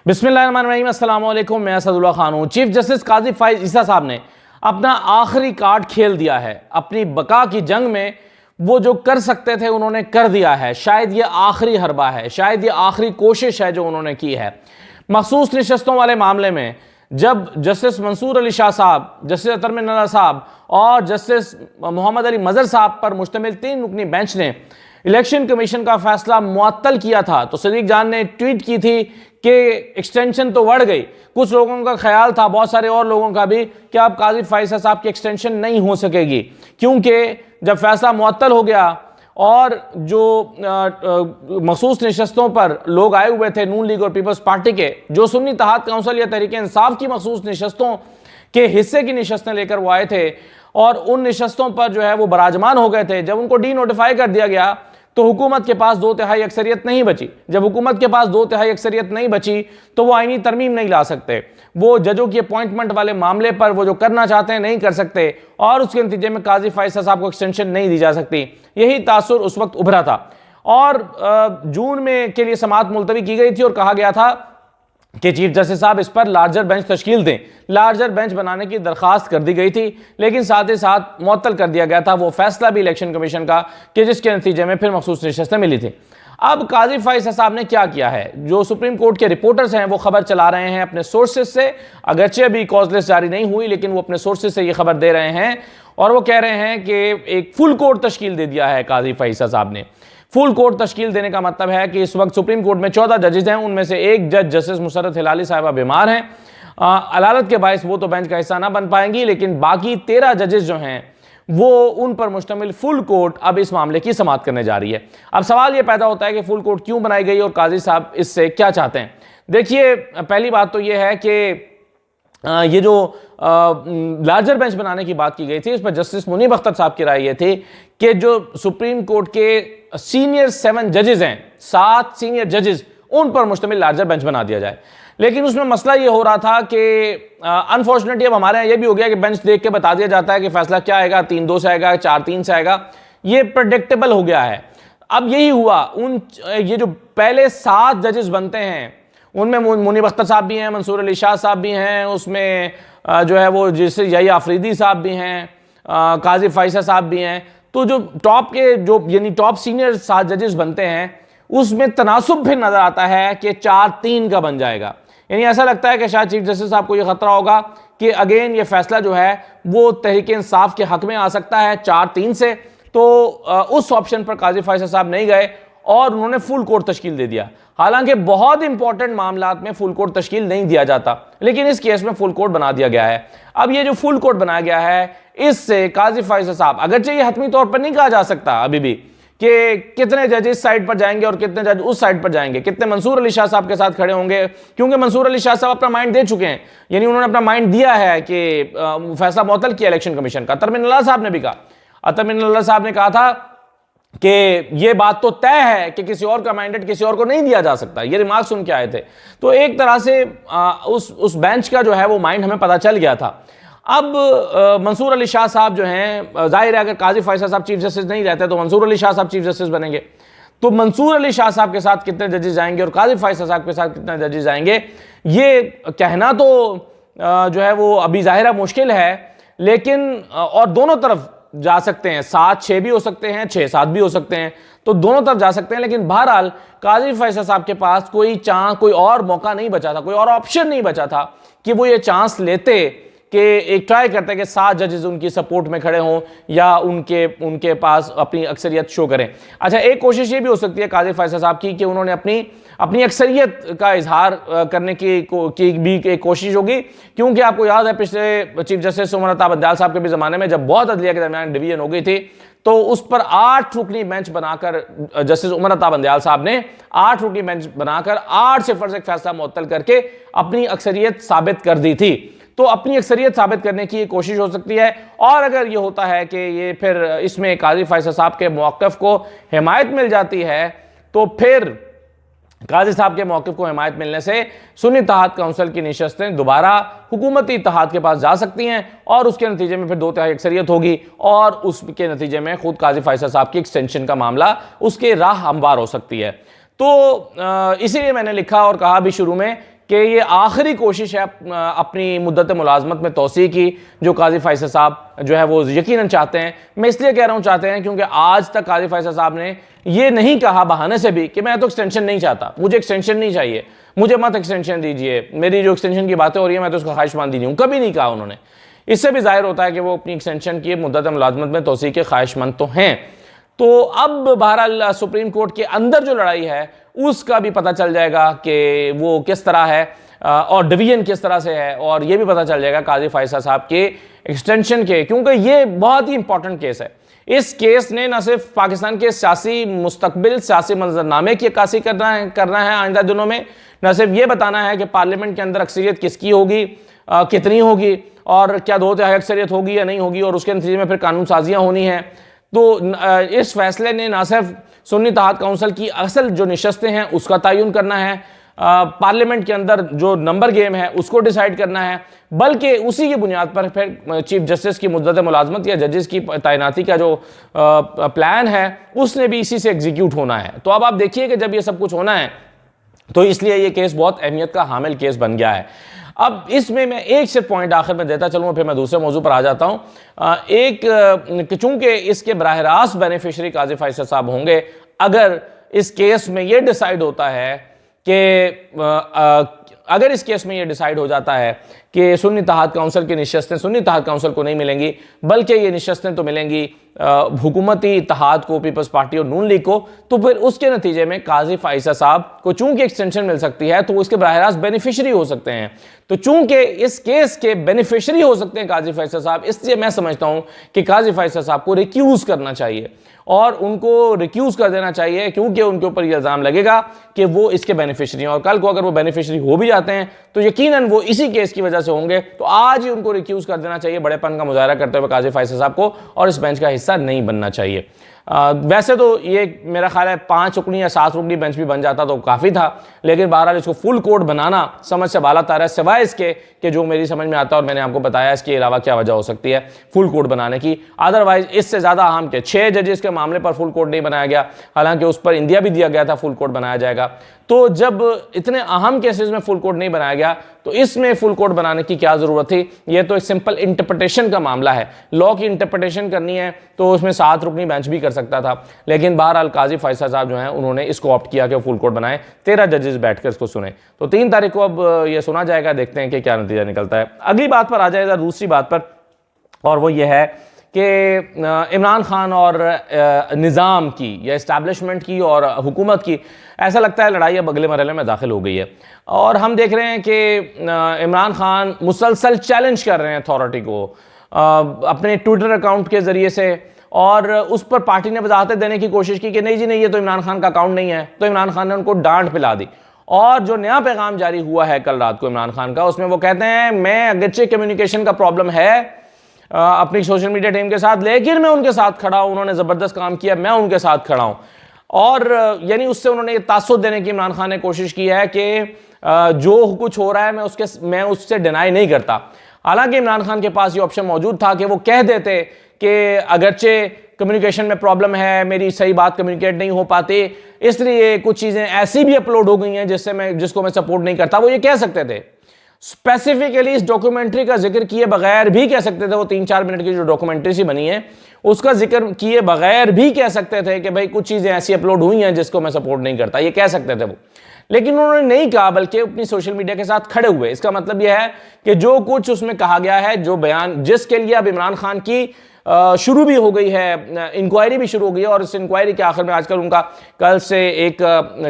बिस्मिल्लाहिर्रहमानिर्रहीम, अस्सलाम वालेकुम। मैं असदुल्ला खान हूँ। चीफ जस्टिस काजी फाइज ईसा साहब ने अपना आखिरी कार्ड खेल दिया है। अपनी बका की जंग में वो जो कर सकते थे उन्होंने कर दिया है। शायद ये आखिरी हरबा है, शायद ये आखिरी कोशिश है जो उन्होंने की है। मखसूस नशस्तों वाले मामले में जब जस्टिस मंसूर अली शाह साहब, जस्टिस अतर मिन्नल्लाह साहब और जस्टिस मोहम्मद अली मजहर साहब पर मुश्तमिल 3 रुकनी बेंच ने इलेक्शन कमीशन का फैसला मुअत्तल किया था, तो सदीक जान ने ट्वीट की थी कि एक्सटेंशन तो बढ़ गई। कुछ लोगों का ख्याल था, बहुत सारे और लोगों का भी, कि अब काजी फाइज साहब की एक्सटेंशन नहीं हो सकेगी, क्योंकि जब फैसला मुअत्तल हो गया और जो मखसूस नशस्तों पर लोग आए हुए थे नून लीग और पीपल्स पार्टी के, जो सुन्नी इत्तेहाद काउंसिल या तहरीक इंसाफ की मखसूस नशस्तों के हिस्से की नशस्तें लेकर वो आए थे और उन नशस्तों पर जो है वो बराजमान हो गए थे, जब उनको डी नोटिफाई कर दिया गया तो हुकूमत के पास 2/3 अक्सरियत नहीं बची। जब हुकूमत के पास 2/3 अक्सरियत नहीं बची तो वो आईनी तरमीम नहीं ला सकते, वो जजों की अपॉइंटमेंट वाले मामले पर वो जो करना चाहते हैं नहीं कर सकते, और उसके नतीजे में काजी फाइज साहब को एक्सटेंशन नहीं दी जा सकती। यही तासुर उस वक्त उभरा था और जून में के लिए समाअत मुलतवी की गई थी और कहा गया था कि चीफ जस्टिस साहब इस पर लार्जर बेंच तश्कील दें। लार्जर बेंच बनाने की दरखास्त कर दी गई थी, लेकिन साथ ही साथ मुअत्तल कर दिया गया था वो फैसला भी इलेक्शन कमीशन का, कि जिसके नतीजे में फिर मखसूस नशस्तें मिली थी। अब काजी फाइज साहब ने क्या किया है, जो सुप्रीम कोर्ट के रिपोर्टर्स हैं वो खबर चला रहे हैं अपने सोर्सेज से, अगरचे अभी कॉज लिस्ट जारी नहीं हुई लेकिन वो अपने सोर्सेज से ये खबर दे रहे हैं और वो कह रहे हैं कि एक फुल कोर्ट तश्कील दे दिया है काजी फाइज साहब ने। फुल कोर्ट तश्कील देने का मतलब है कि इस वक्त सुप्रीम कोर्ट में 14 जजेस हैं, उनमें से एक जज जस्टिस मुसर्रत हिलाली साहिबा बीमार हैं, अदालत के बायस वो तो बेंच का हिस्सा ना बन पाएंगी, लेकिन बाकी 13 जजेस जो हैं वो उन पर मुश्तमिल फुल कोर्ट अब इस मामले की समाअत करने जा रही है। अब सवाल ये पैदा होता है कि फुल कोर्ट क्यों बनाई गई और काजी साहब इससे क्या चाहते हैं। देखिए, पहली बात तो ये है कि ये जो लार्जर बेंच बनाने की बात की गई थी, इस पर जस्टिस मुनीब अख्तर साहब की राय ये थी कि जो सुप्रीम कोर्ट के सीनियर 7 जजेस हैं, 7 सीनियर जजेस, उन पर मुश्तमिल लार्जर बेंच बना दिया जाए। लेकिन उसमें मसला ये हो रहा था कि अनफॉर्चुनेटली अब हमारे यहाँ ये भी हो गया कि बेंच देख के बता दिया जाता है कि फैसला क्या आएगा, 3-2 से आएगा, 4-3 से आएगा, ये प्रेडिक्टेबल हो गया है। अब यही हुआ, ये जो पहले 7 जजेस बनते हैं उनमें मुनीब अख्तर साहब भी हैं, मंसूर अली शाह साहब भी हैं, उसमें जो है वो जैसे यही आफरीदी साहब भी हैं, काजी फाइज साहब भी हैं। तो जो टॉप के जो यानी टॉप सीनियर 7 जजेस बनते हैं उसमें तनासुब फिर नजर आता है कि 4-3 का बन जाएगा। यानी ऐसा लगता है कि शायद चीफ जस्टिस साहब को यह खतरा होगा कि अगेन ये फैसला जो है वो तहरीक इंसाफ के हक में आ सकता है 4-3 से। तो उस ऑप्शन पर काजी फाइज साहब नहीं गए और उन्होंने फुल कोर्ट तश्कील दे दिया। हालांकि बहुत इंपॉर्टेंट मामलात में फुल कोर्ट तश्कील नहीं दिया जाता, लेकिन इस केस में फुल कोर्ट बना दिया गया है। अब ये जो फुल कोर्ट बनाया गया है, इससे काजी फाइज साहब, अगरचे ये हतमी तौर पर नहीं कहा जा सकता अभी भी कि कितने जज इस साइड पर जाएंगे और कितने जज उस साइड पर जाएंगे, कितने मंसूर अली शाह साहब के साथ खड़े होंगे, क्योंकि मंसूर अली शाह साहब अपना माइंड दे चुके हैं, यानी उन्होंने अपना माइंड दिया है कि फैसला मुअत्तल किया इलेक्शन कमीशन का। अतर मिन्नल्लाह साहब ने भी कहा, अतर मिन्नल्लाह साहब ने कहा था कि ये बात तो तय है कि किसी और का मैंडेट किसी और को नहीं दिया जा सकता। ये रिमार्क सुन के आए थे, तो एक तरह से उस बेंच का जो है वो माइंड हमें पता चल गया था। अब मंसूर अली शाह साहब जो हैं, जाहिर है अगर काजी फाइज साहब चीफ जस्टिस नहीं रहते तो मंसूर अली शाह साहब चीफ जस्टिस बनेंगे, तो मंसूर अली शाह साहब के साथ कितने जजेस जाएंगे और काजी फाइज साहब के साथ कितने जजेस जाएंगे, ये कहना तो जो है वो अभी जाहिर है मुश्किल है, लेकिन और दोनों तरफ जा सकते हैं, 7-6 भी हो सकते हैं, 6-7 भी हो सकते हैं, तो दोनों तरफ जा सकते हैं। लेकिन बहरहाल काजी फाइज साहब के पास कोई और मौका नहीं बचा था, कोई और ऑप्शन नहीं बचा था कि वो ये चांस लेते कि एक ट्राई करते कि 7 जजेस उनकी सपोर्ट में खड़े हों या उनके पास अपनी अक्सरियत शो करें। अच्छा, एक कोशिश ये भी हो सकती है काजी फाइज साहब की कि उन्होंने अपनी अक्सरियत का इजहार करने की भी एक कोशिश होगी, क्योंकि आपको याद है पिछले चीफ जस्टिस उमर अता बंदयाल साहब के भी ज़माने में जब बहुत अदलिया के दरमियान डिवीजन हो गई थी, तो उस पर 8 रुकनी बेंच बनाकर जस्टिस उमर अता बंदयाल साहब ने 8 रुकनी बेंच बनाकर 8-0 से एक फैसला मुअत्तल करके अपनी अक्सरियत साबित कर दी थी। तो अपनी अक्सरियत साबित करने की कोशिश हो सकती है, और अगर ये होता है कि ये फिर इसमें काजी फाइज साहब के मौक़िफ़ को हिमायत मिल जाती है, तो फिर काजी साहब के मौक़िफ़ को हिमायत मिलने से सुन्नी इत्तेहाद काउंसिल की नशस्तें दोबारा हुकूमती इत्तेहाद के पास जा सकती हैं और उसके नतीजे में फिर 2/3 अक्सरियत होगी और उसके नतीजे में खुद काजी फाइज साहब की एक्सटेंशन का मामला उसके राह हमवार हो सकती है। तो इसीलिए मैंने लिखा और कहा भी शुरू में कि ये आखिरी कोशिश है अपनी मुद्दत मुलाजमत में तोसी की, जो काजी फैसल साहब जो है वो यकीनन चाहते हैं। मैं इसलिए कह रहा हूँ चाहते हैं क्योंकि आज तक काजी फैसल साहब ने ये नहीं कहा बहाने से भी कि मैं तो एक्सटेंशन नहीं चाहता, मुझे एक्सटेंशन नहीं चाहिए, मुझे मत एक्सटेंशन दीजिए, मेरी जो एक्सटेंशन की बातें हो रही है मैं तो उसका ख्वाहिशमंद नहीं हूँ, कभी नहीं कहा उन्होंने। इससे भी जाहिर होता है कि वो अपनी एक्सटेंशन की मुद्दत मुलाजमत में तोसी के ख्वाहिशमंद तो हैं। तो अब बहरहाल सुप्रीम कोर्ट के अंदर जो लड़ाई है उसका भी पता चल जाएगा कि वो किस तरह है और डिवीजन किस तरह से है, और ये भी पता चल जाएगा काजी फैसल साहब के एक्सटेंशन के, क्योंकि ये बहुत ही इंपॉर्टेंट केस है। इस केस ने न सिर्फ पाकिस्तान के सियासी मुस्तकबिल, सियासी मंजरनामे की अक्कासी करना है आइंदा दिनों में, न सिर्फ ये बताना है कि पार्लियामेंट के अंदर अक्सरियत किसकी होगी, कितनी होगी, और क्या 2/3 अक्सरियत होगी या नहीं होगी, और उसके नतीजे में फिर कानून साजियाँ होनी हैं। तो इस फैसले ने न सिर्फ सुन्नी इत्तेहाद काउंसिल की असल जो नशस्तें हैं उसका तयन करना है, पार्लियामेंट के अंदर जो नंबर गेम है उसको डिसाइड करना है, बल्कि उसी की बुनियाद पर फिर चीफ जस्टिस की मुद्दत मुलाजमत या जजेस की तैनाती का जो प्लान है उसने भी इसी से एग्जीक्यूट होना है। तो अब आप देखिए कि जब ये सब कुछ होना है तो इसलिए ये केस बहुत अहमियत का हामिल केस बन गया है। अब इसमें मैं एक सिर्फ पॉइंट आखिर में देता चलूँ, फिर मैं दूसरे मौजू पर आ जाता हूँ। एक चूंकि इसके बराह रास्त बेनिफिशरी काजी फैसल साहब होंगे, अगर इस केस में ये डिसाइड होता है कि अगर इस केस में ये डिसाइड हो जाता है कि सुन्नी इत्तेहाद काउंसिल की नशस्तें सुन्नी इत्तेहाद काउंसिल को नहीं मिलेंगी, बल्कि ये नशस्तें तो मिलेंगी हुकूमती इत्तेहाद को, पीपल्स पार्टी और नून लीग को, तो फिर उसके नतीजे में काजी फैसल साहब को चूंकि एक्सटेंशन मिल सकती है तो उसके बराह रास्त बेनिफिशरी हो सकते हैं। तो चूंकि इस केस के बेनिफिशरी हो सकते हैं काजी फैसल साहब, इसलिए मैं समझता हूं कि काजी फैसल साहब को रिक्यूज करना चाहिए और उनको रिक्यूज कर देना चाहिए, क्योंकि उनके ऊपर यह इल्जाम लगेगा कि वो इसके बेनिफिशरी हैं, और कल को अगर वो बेनिफिशरी हो भी जाते हैं तो यकीनन वो इसी केस की वजह से होंगे। तो आज ही उनको रिक्यूज कर देना चाहिए, बड़ेपन का मुजाहरा करते हुए काजी फैसल साहब को, और इस बेंच का हिस्सा नहीं बनना चाहिए। वैसे तो ये मेरा ख्याल है 5 रुकनी या 7 रुकनी बेंच भी बन जाता तो काफ़ी था, लेकिन बहरहाल इसको फुल कोर्ट बनाना समझ से बाला तार है, सिवाय इसके कि जो मेरी समझ में आता है और मैंने आपको बताया इसके अलावा क्या वजह हो सकती है फुल कोर्ट बनाने की। अदरवाइज इससे ज़्यादा अहम के 6 जजेस के मामले पर फुल कोर्ट नहीं बनाया गया, हालांकि उस पर इंडिया भी दिया गया था फुल कोर्ट बनाया जाएगा। तो जब इतने अहम केसेस में फुल कोर्ट नहीं बनाया गया तो इसमें फुल कोर्ट बनाने की क्या जरूरत थी? यह तो एक सिंपल इंटरप्रिटेशन का मामला है, लॉ की इंटरप्रिटेशन करनी है तो उसमें 7 रुकनी बेंच भी कर सकता था, लेकिन बहरहाल काजी फैसल साहब जो हैं उन्होंने इसको ऑप्ट किया कि फुल कोर्ट बनाए, 13 जजेस बैठकर इसको सुने। तो 3 तारीख को अब यह सुना जाएगा, देखते हैं कि क्या नतीजा निकलता है। अगली बात पर आ जाएगा, दूसरी बात पर, और वो ये है कि इमरान खान और निज़ाम की या इस्टेब्लिशमेंट की और हुकूमत की ऐसा लगता है लड़ाई अब अगले मरहले में दाखिल हो गई है, और हम देख रहे हैं कि इमरान खान मुसलसल चैलेंज कर रहे हैं अथॉरिटी को अपने ट्विटर अकाउंट के ज़रिए से, और उस पर पार्टी ने वजाहतें देने की कोशिश की कि नहीं जी नहीं, ये तो इमरान खान का अकाउंट नहीं है। तो इमरान खान ने उनको डांट पिला दी, और जो नया पैगाम जारी हुआ है कल रात को इमरान खान का, उसमें वो कहते हैं मैं अगरचे कम्युनिकेशन का प्रॉब्लम है अपनी सोशल मीडिया टीम के साथ, लेकिन मैं उनके साथ खड़ा हूं, उन्होंने ज़बरदस्त काम किया, मैं उनके साथ खड़ा हूं। और यानी उससे उन्होंने ये तासुर देने की इमरान खान ने कोशिश की है कि जो कुछ हो रहा है मैं उससे डिनाई नहीं करता। हालांकि इमरान खान के पास ये ऑप्शन मौजूद था कि वो कह देते कि अगरचे कम्युनिकेशन में प्रॉब्लम है, मेरी सही बात कम्युनिकेट नहीं हो पाती, इसलिए कुछ चीज़ें ऐसी भी अपलोड हो गई हैं जिसको मैं सपोर्ट नहीं करता, वो ये कह सकते थे। स्पेसिफिकली इस डॉक्यूमेंट्री का जिक्र किए बगैर भी कह सकते थे, वो 3-4 मिनट की जो डॉक्यूमेंट्री सी बनी है उसका जिक्र किए बगैर भी कह सकते थे कि भाई कुछ चीज़ें ऐसी अपलोड हुई हैं जिसको मैं सपोर्ट नहीं करता, ये कह सकते थे वो। लेकिन उन्होंने नहीं कहा, बल्कि अपनी सोशल मीडिया के साथ खड़े हुए। इसका मतलब यह है कि जो कुछ उसमें कहा गया है, जो बयान जिसके लिए अब इमरान खान की शुरू भी हो गई है, इंक्वायरी भी शुरू हो गई है, और इस इंक्वायरी के आखिर में आजकल उनका कल से एक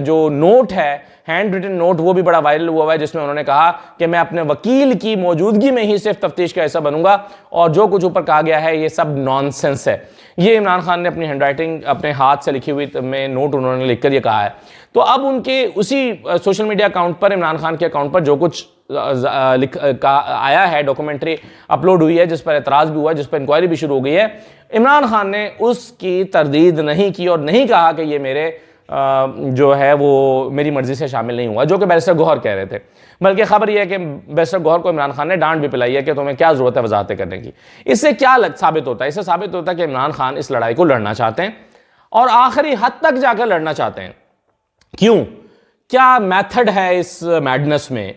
जो नोट है, हैंड रिटन नोट, वो भी बड़ा वायरल हुआ है, जिसमें उन्होंने कहा कि मैं अपने वकील की मौजूदगी में ही सिर्फ तफ्तीश का हिस्सा बनूंगा, और जो कुछ ऊपर कहा गया है ये सब नॉनसेंस है। ये इमरान खान ने अपनी हैंडराइटिंग, अपने हाथ से लिखी हुई में नोट उन्होंने लिखकर ये कहा है। तो अब उनके उसी सोशल मीडिया अकाउंट पर, इमरान खान के अकाउंट पर जो कुछ आया है, डॉक्यूमेंट्री अपलोड हुई है जिस पर एतराज़ भी हुआ है, जिस पर इंक्वायरी भी शुरू हो गई है, इमरान खान ने उसकी तरदीद नहीं की और नहीं कहा कि ये मेरे जो है वो मेरी मर्जी से शामिल नहीं हुआ, जो कि बैरिस्टर गौहर कह रहे थे। बल्कि खबर यह है कि बैरिस्टर गौहर को इमरान खान ने डांट भी पिलाई है कि तुम्हें क्या जरूरत है वजाहतें करने की। इससे क्या साबित होता है? इससे साबित होता है कि इमरान खान इस लड़ाई को लड़ना चाहते हैं और आखिरी हद तक जाकर लड़ना चाहते हैं। क्यों? क्या मेथड है इस मैडनेस में?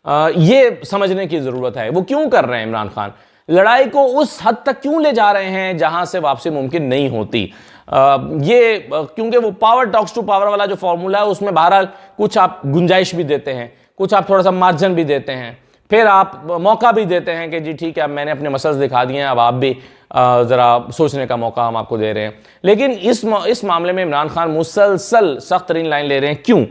ये समझने की ज़रूरत है वो क्यों कर रहे हैं इमरान खान, लड़ाई को उस हद तक क्यों ले जा रहे हैं जहां से वापसी मुमकिन नहीं होती। क्योंकि वो पावर टॉक्स टू पावर वाला जो फॉर्मूला है उसमें बहरहाल कुछ आप गुंजाइश भी देते हैं, कुछ आप थोड़ा सा मार्जिन भी देते हैं, फिर आप मौका भी देते हैं कि जी ठीक है अब मैंने अपने मसल्स दिखा दिए हैं, अब आप भी ज़रा सोचने का मौका हम आपको दे रहे हैं। लेकिन इस मामले में इमरान खान मुसलसल सख्त तरीन लाइन ले रहे हैं। क्यों?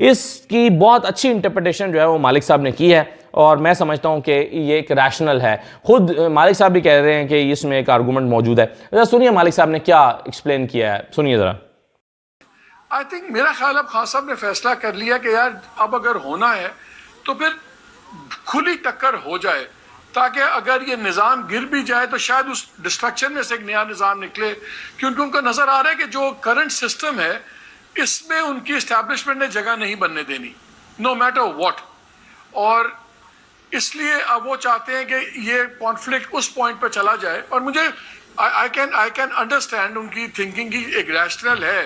इसकी बहुत अच्छी इंटरप्रिटेशन जो है वो मालिक साहब ने की है और मैं समझता हूं कि ये एक रैशनल है। खुद मालिक साहब भी कह रहे हैं कि इसमें एक आर्गूमेंट मौजूद है। जरा सुनिए मालिक साहब ने क्या एक्सप्लेन किया है, सुनिए जरा। आई थिंक मेरा ख्याल अब खान साहब ने फैसला कर लिया कि यार अब अगर होना है तो फिर खुली टक्कर हो जाए, ताकि अगर ये निज़ाम गिर भी जाए तो शायद उस डिस्ट्रक्शन में से एक नया निज़ाम निकले। क्योंकि उनको नज़र आ रहा है कि जो करंट सिस्टम है इसमें उनकी इस्टेब्लिशमेंट ने जगह नहीं बनने देनी, नो मैटर व्हाट। और इसलिए अब वो चाहते हैं कि ये कॉन्फ्लिक्ट उस पॉइंट पर चला जाए। और मुझे आई कैन अंडरस्टैंड उनकी थिंकिंग की एक रैशनल है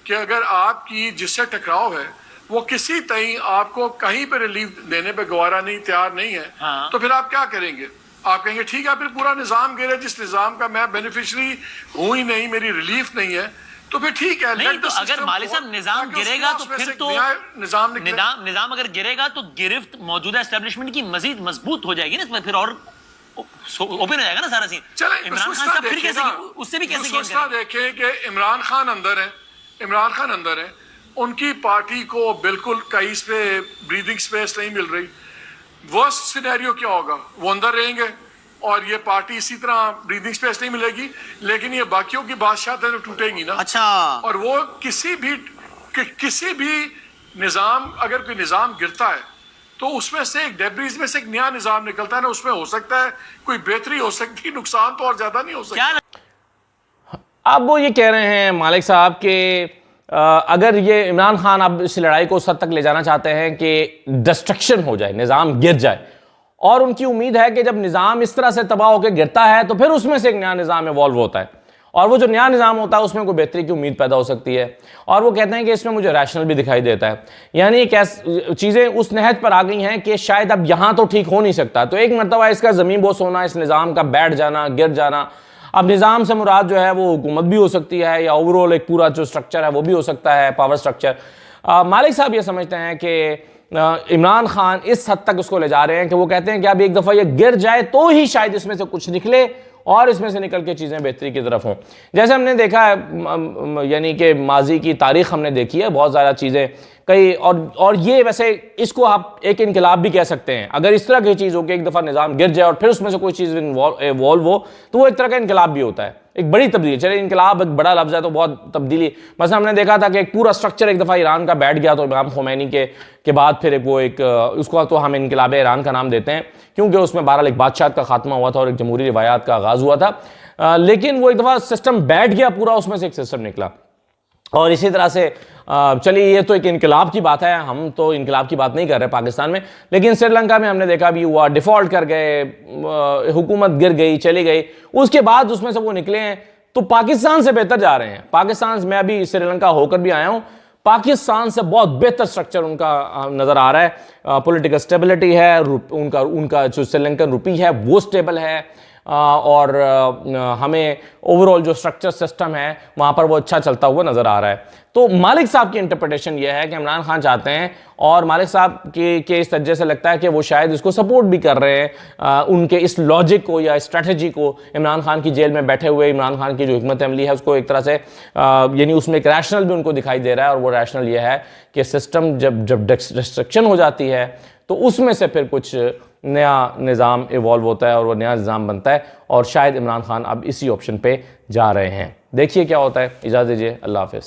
कि अगर आपकी जिससे टकराव है वो किसी तई आपको कहीं पे रिलीफ देने पे गवारा नहीं, तैयार नहीं है, हाँ। तो फिर आप क्या करेंगे? आप कहेंगे ठीक है फिर पूरा निज़ाम गिरे, जिस निज़ाम का मैं बेनिफिशियरी हूं ही नहीं, मेरी रिलीफ नहीं है, तो फिर ठीक है। नहीं तो अगर मालिक साहब निजाम गिरेगा तो फिर तो निजाम अगर गिरेगा तो गिरफ्त मौजूदा एस्टेब्लिशमेंट की मजीद मजबूत हो जाएगी ना, इसमें फिर और ओपन हो जाएगा ना सारा सीन। चले इमरान खान साहब फिर कैसे उससे भी कैसे देखें कि इमरान खान अंदर है, इमरान खान अंदर है, उनकी पार्टी को बिल्कुल कहीं पे ब्रीदिंग स्पेस नहीं मिल रही। वर्स्ट सिनेरियो क्या होगा? वो अंदर रहेंगे और ये पार्टी इसी तरह ब्रीदिंग स्पेस नहीं मिलेगी, लेकिन ये बाकियों की बादशाह तो टूटेगी ना। अच्छा। और वो किसी भी निज़ाम, अगर कोई निज़ाम गिरता है तो उसमें से एक डेब्रीज में से एक नया निज़ाम निकलता है ना, उसमें हो सकता है कोई बेहतरी हो सकती है, नुकसान तो और ज्यादा नहीं हो सकता। अब वो ये कह रहे हैं मालिक साहब के अगर ये इमरान खान अब इस लड़ाई को उस हद तक ले जाना चाहते हैं कि डिस्ट्रक्शन हो जाए, निज़ाम गिर जाए, और उनकी उम्मीद है कि जब निज़ाम इस तरह से तबाह होकर गिरता है तो फिर उसमें से एक नया निज़ाम इवॉल्व होता है और वो जो नया निज़ाम होता है उसमें कोई बेहतरी की उम्मीद पैदा हो सकती है। और वो कहते हैं कि इसमें मुझे रैशनल भी दिखाई देता है, यानी चीज़ें उस नहज पर आ गई हैं कि शायद अब यहाँ तो ठीक हो नहीं सकता, तो एक मरतबा इसका ज़मीन बोस होना, इस निज़ाम का बैठ जाना, गिर जाना। अब निज़ाम से मुराद जो है वो हुकूमत भी हो सकती है या ओवरऑल एक पूरा जो स्ट्रक्चर है वो भी हो सकता है, पावर स्ट्रक्चर। मालिक साहब ये समझते हैं कि इमरान खान इस हद तक उसको ले जा रहे हैं कि वो कहते हैं कि अब एक दफ़ा ये गिर जाए तो ही शायद इसमें से कुछ निकले और इसमें से निकल के चीज़ें बेहतरी की तरफ हों। जैसे हमने देखा है, यानी कि माजी की तारीख हमने देखी है, बहुत ज़्यादा चीज़ें कई और ये वैसे इसको आप एक इनकलाब भी कह सकते हैं। अगर इस तरह की चीज़ हो कि एक दफ़ा निज़ाम गिर जाए और फिर उसमें से कोई चीज़ इवॉल्व हो तो वो एक तरह का इनकलाब भी होता है, एक बड़ी तब्दीली। चलिए इनकलाब एक बड़ा लफ्ज़ है तो बहुत तब्दीली, बस हमने देखा था कि एक पूरा स्ट्रक्चर एक दफ़ा ईरान का बैठ गया तो इमाम खुमैनी के बाद फिर उसको तो हम इनकलाब ईरान का नाम देते हैं क्योंकि उसमें बहरहाल एक बादशाह का खात्मा हुआ था और एक जमहूरी रिवायात का आगाज़ हुआ था। लेकिन वो एक दफ़ा सिस्टम बैठ गया पूरा, उसमें से एक सिस्टम निकला। और इसी तरह से चलिए ये तो एक इनकलाब की बात है, हम तो इनकलाब की बात नहीं कर रहे पाकिस्तान में, लेकिन श्रीलंका में हमने देखा भी हुआ, डिफ़ॉल्ट कर गए, हुकूमत गिर गई, चली गई, उसके बाद उसमें से वो निकले हैं तो पाकिस्तान से बेहतर जा रहे हैं। पाकिस्तान में अभी श्रीलंका होकर भी आया हूँ, पाकिस्तान से बहुत बेहतर स्ट्रक्चर उनका नज़र आ रहा है। पॉलिटिकल स्टेबिलिटी है, उनका जो श्रीलंकन रुपी है वो स्टेबल है और हमें ओवरऑल जो स्ट्रक्चर सिस्टम है वहाँ पर वो अच्छा चलता हुआ नज़र आ रहा है। तो मालिक साहब की इंटरप्रिटेशन ये है कि इमरान खान चाहते हैं और मालिक साहब के इस तर्जे से लगता है कि वो शायद इसको सपोर्ट भी कर रहे हैं, उनके इस लॉजिक को या स्ट्रेटजी को, इमरान खान की जेल में बैठे हुए इमरान खान की जो हिकमत अमली है उसको एक तरह से यानी उसमें एक रैशनल भी उनको दिखाई दे रहा है। और वो रैशनल ये है कि सिस्टम जब डिस्ट्रक्शन हो जाती है तो उसमें से फिर कुछ नया निज़ाम इवॉल्व होता है और वो नया निज़ाम बनता है और शायद इमरान खान अब इसी ऑप्शन पे जा रहे हैं। देखिए क्या होता है। इजाज़त दीजिए, अल्लाह हाफ़िज़।